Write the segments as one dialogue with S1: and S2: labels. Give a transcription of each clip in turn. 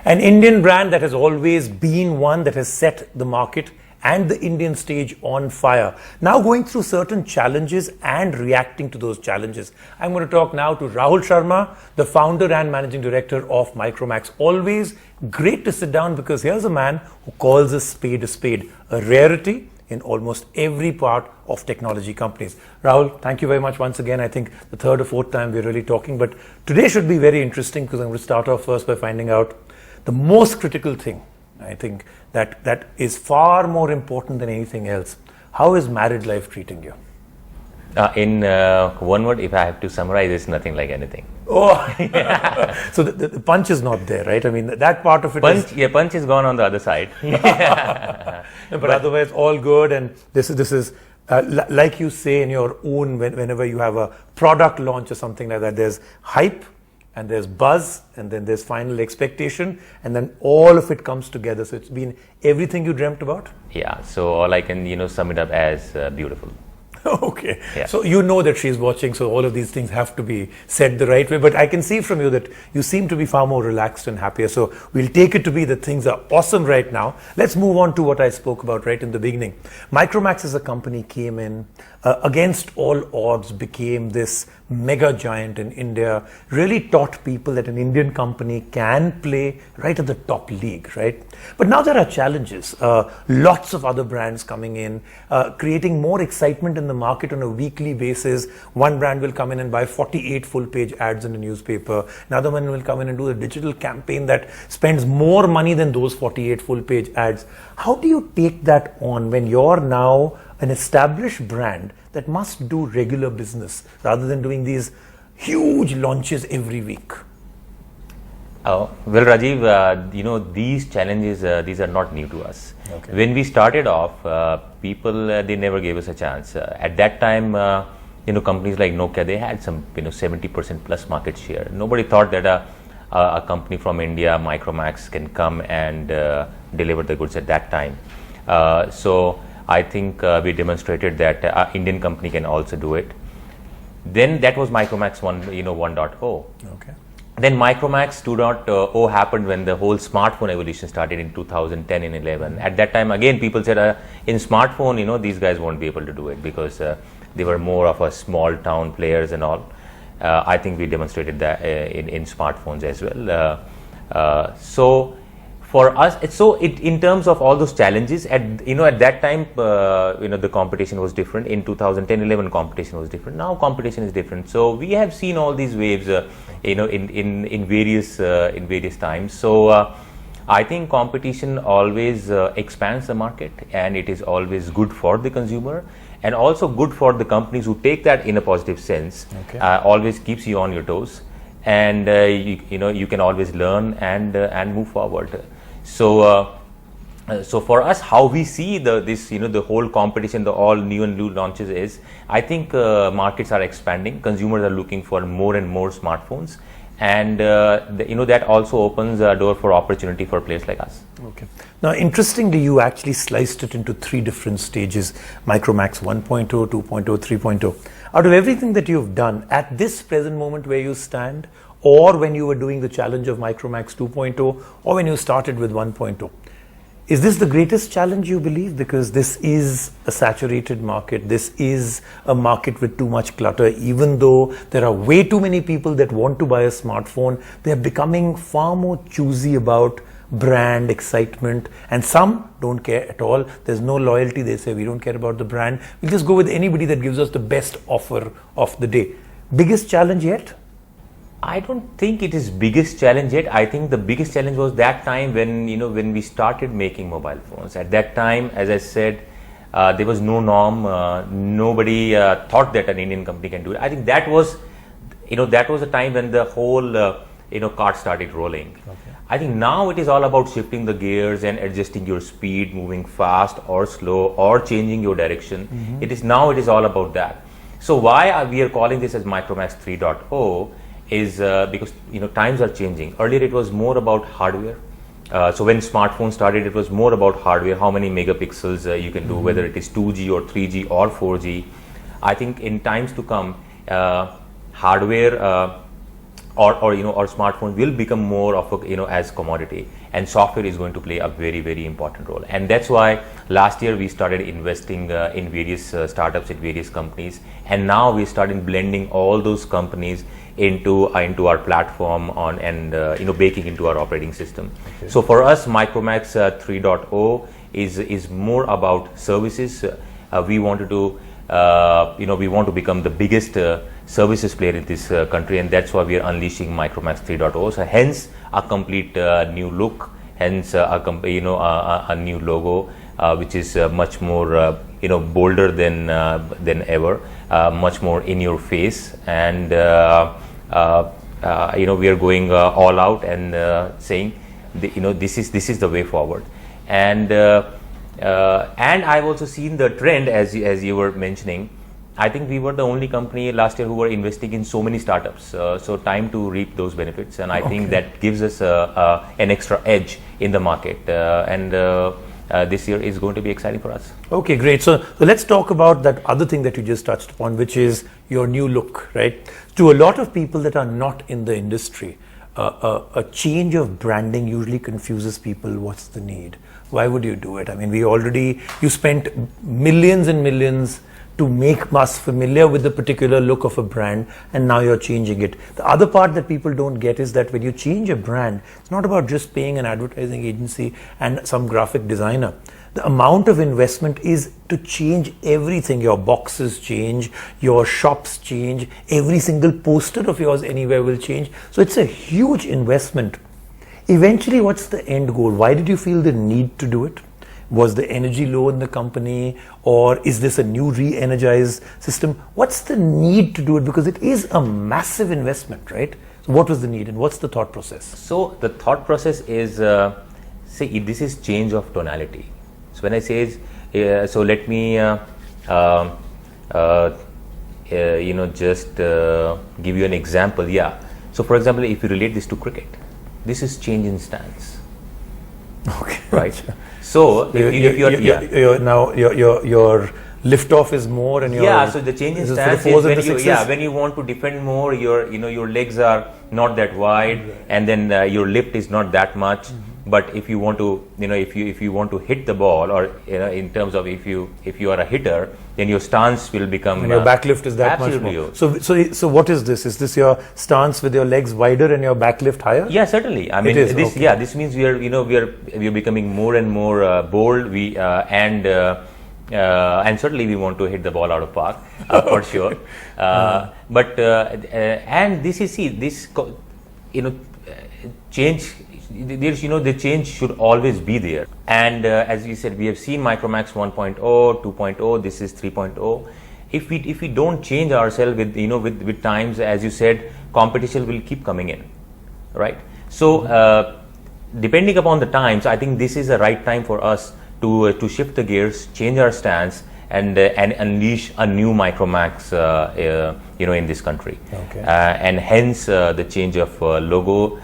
S1: An Indian brand that has always been one that has set the market and the Indian stage on fire. Now going through certain challenges and reacting to those challenges. I'm going to talk now to Rahul Sharma, the founder and managing director of Micromax. Always great to sit down because here's a man who calls a spade, a rarity in almost every part of technology companies. Rahul, thank you very much once again. I think the third or fourth time we're really talking, but today should be very interesting because I'm going to start off first by finding out the most critical thing. I think that is far more important than anything else. How is married life treating you?
S2: In one word, if I have to summarize, it's nothing like anything.
S1: Oh, yeah. So the punch is not there, right? I mean, that part of it
S2: punch is gone on the other side.
S1: but otherwise, all good. And this is like you say in your own, whenever you have a product launch or something like that, there's hype, and there's buzz, and then there's final expectation, and then all of it comes together. So it's been everything you dreamt about?
S2: Yeah, so all I can, sum it up as beautiful.
S1: Okay.
S2: Yeah.
S1: So you know that she's watching, so all of these things have to be said the right way. But I can see from you that you seem to be far more relaxed and happier. So we'll take it to be that things are awesome right now. Let's move on to what I spoke about right in the beginning. Micromax as a company came in, against all odds, became this mega giant in India, really taught people that an Indian company can play right at the top league, right? But now there are challenges. Lots of other brands coming in, creating more excitement in the market on a weekly basis. One brand will come in and buy 48 full-page ads in a newspaper. Another one will come in and do a digital campaign that spends more money than those 48 full-page ads. How do you take that on when you're now an established brand that must do regular business rather than doing these huge launches every week?
S2: Oh, well, Rajiv, these challenges, these are not new to us.
S1: Okay.
S2: When we started off, people, they never gave us a chance. At that time, companies like Nokia, they had some, 70% plus market share. Nobody thought that a company from India, Micromax, can come and deliver the goods at that time. So I think we demonstrated that an Indian company can also do it. Then that was Micromax 1.0.
S1: Okay.
S2: Then Micromax 2.0 happened when the whole smartphone evolution started in 2010 and 11. At that time, again, people said in smartphone, these guys won't be able to do it because they were more of a small town players and all. I think we demonstrated that in smartphones as well. So for us, in terms of all those challenges, at that time, the competition was different. In 2010-11, competition was different. Now competition is different. So we have seen all these waves, in various times. So I think competition always expands the market, and it is always good for the consumer, and also good for the companies who take that in a positive sense.
S1: Okay.
S2: Always keeps you on your toes, and you can always learn and move forward. So for us, how we see the whole competition, the all new and new launches is, I think markets are expanding. Consumers are looking for more and more smartphones, and that also opens a door for opportunity for players like us.
S1: Okay. Now, interestingly, you actually sliced it into three different stages: Micromax 1.0, 2.0, 3.0. Out of everything that you've done at this present moment where you stand, or when you were doing the challenge of Micromax 2.0, or when you started with 1.0, is this the greatest challenge you believe? Because this is a saturated market. This is a market with too much clutter. Even though there are way too many people that want to buy a smartphone, they're becoming far more choosy about brand excitement, and some don't care at all. There's no loyalty. They say, we don't care about the brand. We'll just go with anybody that gives us the best offer of the day. Biggest challenge yet?
S2: I don't think it is biggest challenge yet. I think the biggest challenge was that time when we started making mobile phones. At that time, as I said, there was no norm. Nobody thought that an Indian company can do it. I think that was a time when the whole cart started rolling.
S1: Okay.
S2: I think now it is all about shifting the gears and adjusting your speed, moving fast or slow, or changing your direction. Mm-hmm. It is all about that. So why we are calling this as Micromax 3.0 is because times are changing. Earlier it was more about hardware. So when smartphones started, it was more about hardware, how many megapixels you can do, whether it is 2G or 3G or 4G. I think in times to come, hardware or smartphone will become more of a, as commodity, and software is going to play a very, very important role. And that's why last year we started investing in various startups at various companies, and now we started blending all those companies into our platform and baking into our operating system. Okay. So for us, Micromax 3.0 is more about services. We want to we want to become the biggest services player in this country, and that's why we are unleashing Micromax 3.0. So hence a complete new look, hence a new logo, which is much more bolder than ever, much more in your face, and we are going all out and saying this is the way forward. And I've also seen the trend, as you were mentioning. I think we were the only company last year who were investing in so many startups. So time to reap those benefits, and I think that gives us an extra edge in the market. This year is going to be exciting for us.
S1: Okay, great. So let's talk about that other thing that you just touched upon, which is your new look, right? To a lot of people that are not in the industry, a change of branding usually confuses people. What's the need? Why would you do it? I mean, you spent millions and millions to make us familiar with the particular look of a brand, and now you're changing it. The other part that people don't get is that when you change a brand, it's not about just paying an advertising agency and some graphic designer. The amount of investment is to change everything. Your boxes change, your shops change, every single poster of yours anywhere will change. So it's a huge investment. Eventually, what's the end goal? Why did you feel the need to do it? Was the energy low in the company, or is this a new re-energized system? What's the need to do it? Because it is a massive investment, right? So what was the need and what's the thought process?
S2: So the thought process is, this is change of tonality. So when I say, so let me, just give you an example. Yeah. So for example, if you relate this to cricket, this is change in stance.
S1: Okay.
S2: Right. So
S1: your lift off is more, and
S2: so the change in stance is when you want to defend more, your legs are not that wide, and then your lift is not that much. But if you want to if you want to hit the ball, or in terms of if you are a hitter, then your stance will become,
S1: and your back lift is that much more. So what is this? Is this your stance with your legs wider and your back lift higher?
S2: Yeah, certainly. I mean, this means we are becoming more and more bold. And certainly we want to hit the ball out of park for sure. But and this is change. The change should always be there. And as we said, we have seen Micromax 1.0, 2.0. This is 3.0. If we don't change ourselves with times, as you said, competition will keep coming in, right? So depending upon the times, I think this is the right time for us to shift the gears, change our stance, and unleash a new Micromax in this country.
S1: Okay.
S2: And hence the change of logo,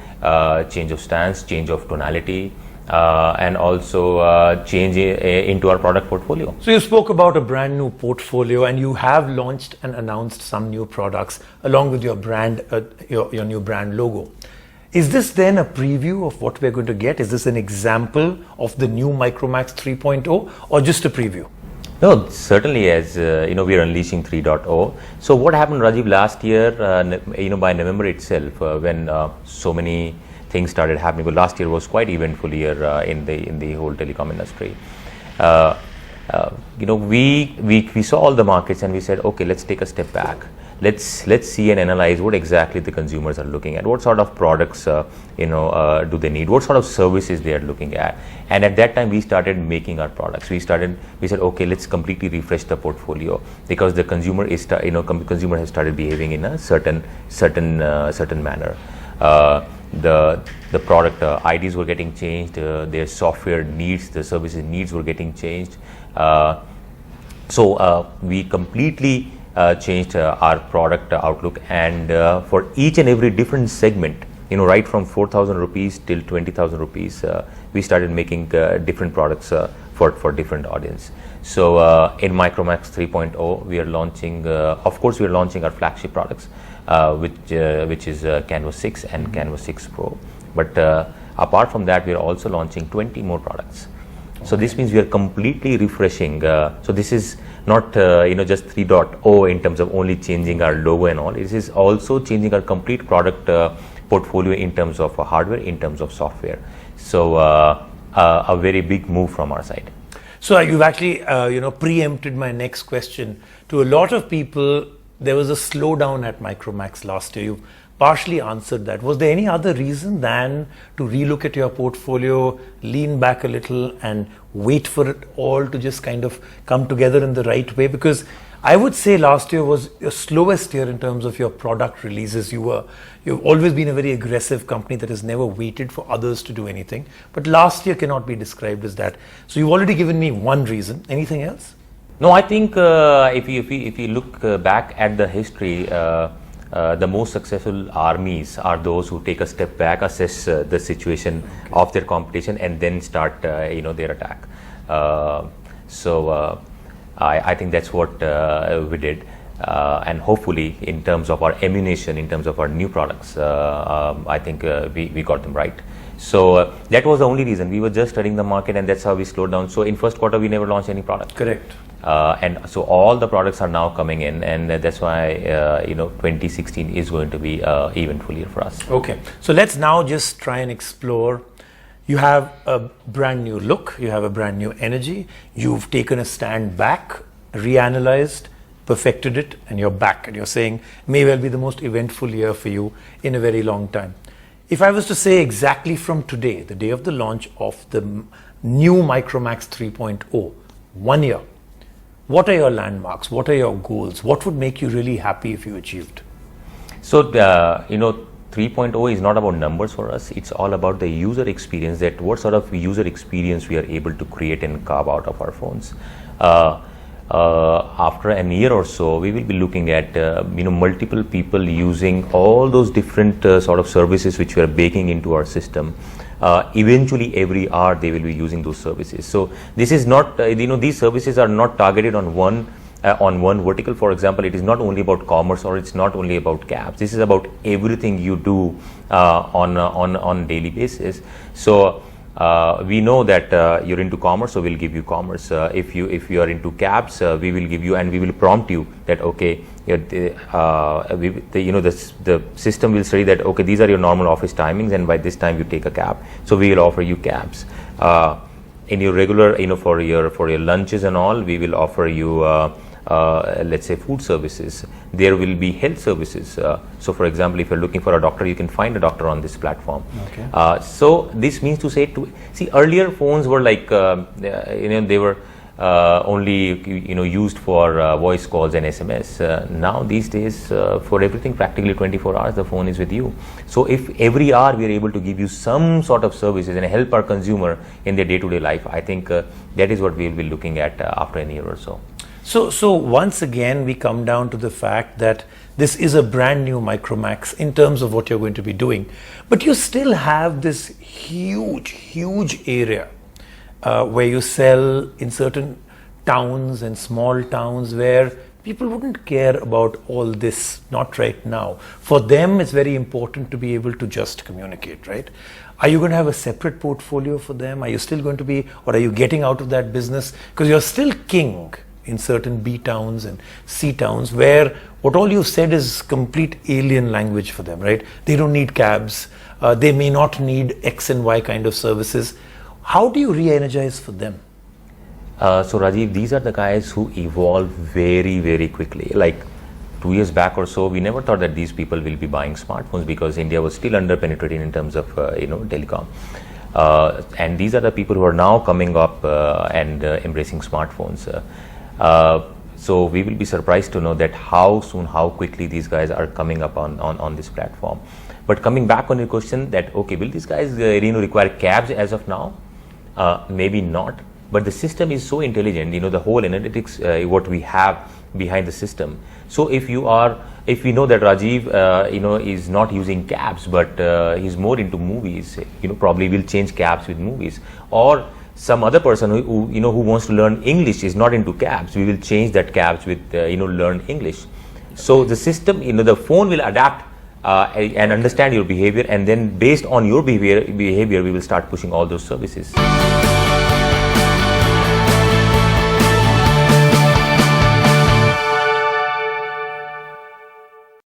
S2: change of stance, change of tonality, and also change into our product portfolio.
S1: So you spoke about a brand new portfolio, and you have launched and announced some new products along with your brand, your new brand logo. Is this then a preview of what we're going to get? Is this an example of the new Micromax 3.0, or just a preview?
S2: No, certainly, as we are unleashing 3.0. So what happened, Rajiv, last year, by November itself, when so many things started happening. But last year was quite eventful year in the whole telecom industry. We saw all the markets and we said, okay, let's take a step back. Let's see and analyze what exactly the consumers are looking at. What sort of products do they need? What sort of services they are looking at? And at that time, we started making our products. We said, okay, let's completely refresh the portfolio, because the consumer consumer has started behaving in a certain manner. The product IDs were getting changed. Their software needs, the services needs were getting changed. So we completely changed our product outlook, and for each and every different segment, right from 4,000 rupees till 20,000 rupees, we started making different products for different audience. So in Micromax 3.0, we are launching, of course, we are launching our flagship products, which is Canvas 6 and Canvas 6 Pro. But apart from that, we are also launching 20 more products. So this means we are completely refreshing. So this is not just 3.0 in terms of only changing our logo and all. It is also changing our complete product portfolio in terms of hardware, in terms of software. So a very big move from our side.
S1: So you've actually preempted my next question. To a lot of people, there was a slowdown at Micromax last year. You partially answered that. Was there any other reason than to relook at your portfolio, lean back a little and wait for it all to just kind of come together in the right way? Because I would say last year was your slowest year in terms of your product releases. You've always been a very aggressive company that has never waited for others to do anything. But last year cannot be described as that. So you've already given me one reason. Anything else?
S2: No, I think if you look back at the history, the most successful armies are those who take a step back, assess the situation of their competition, and then start their attack. I think that's what we did, and hopefully in terms of our ammunition, in terms of our new products, I think we got them right. So that was the only reason. We were just studying the market, and that's how we slowed down. So in first quarter we never launched any product.
S1: Correct.
S2: And so all the products are now coming in, and that's why 2016 is going to be eventful year for us.
S1: Okay, so let's now just try and explore. You have a brand new look, you have a brand new energy, you've taken a stand back, reanalyzed, perfected it, and you're back, and you're saying may well be the most eventful year for you in a very long time. If I was to say exactly from today, the day of the launch of the new Micromax 3.0, 1 year, what are your landmarks? What are your goals? What would make you really happy if you achieved?
S2: So, 3.0 is not about numbers for us. It's all about the user experience, that what sort of user experience we are able to create and carve out of our phones. After a year or so, we will be looking at multiple people using all those different sort of services which we are baking into our system. Eventually every hour they will be using those services. So this is not, these services are not targeted on one vertical. For example, it is not only about commerce, or it's not only about cabs. This is about everything you do on daily basis. So we know that you're into commerce, so we'll give you commerce. If you are into cabs, we will give you, and we will prompt you that okay, the system will study that okay, these are your normal office timings, and by this time you take a cab. So we will offer you cabs. In your regular, for your lunches and all, we will offer you let's say food services. There will be health services. So for example, if you're looking for a doctor, you can find a doctor on this platform. Okay. So this means to say, earlier phones were like they were only used for voice calls and SMS. Now these days, for everything, practically 24 hours the phone is with you. So if every hour we are able to give you some sort of services and help our consumer in their day-to-day life, I think that is what we will be looking at after a year or so.
S1: So once again, we come down to the fact that this is a brand new Micromax in terms of what you're going to be doing, but you still have this huge area where you sell in certain towns and small towns where people wouldn't care about all this, not right now. For them, it's very important to be able to just communicate, right? Are you going to have a separate portfolio for them? Are you still going to be, or are you getting out of that business? Because you're still king in certain B towns and C towns where what all you've said is complete alien language for them, right? They don't need cabs. They may not need X and Y kind of services. How do you re-energize for them?
S2: So Rajiv, these are the guys who evolve very quickly. Like 2 years back or so, we never thought that these people will be buying smartphones because India was still under-penetrated in terms of telecom. And these are the people who are now coming up and embracing smartphones. So we will be surprised to know that how soon, how quickly these guys are coming up on this platform. But coming back on your question that, okay, will these guys require cabs as of now? Maybe not. But the system is so intelligent, the whole analytics, what we have behind the system. So if we know that Rajiv, is not using cabs, but he's more into movies, probably we'll change cabs with movies. Or some other person who wants to learn English is not into cabs, we will change that cabs with learn English. So the system, the phone will adapt and understand your behavior, and then based on your behavior we will start pushing all those services.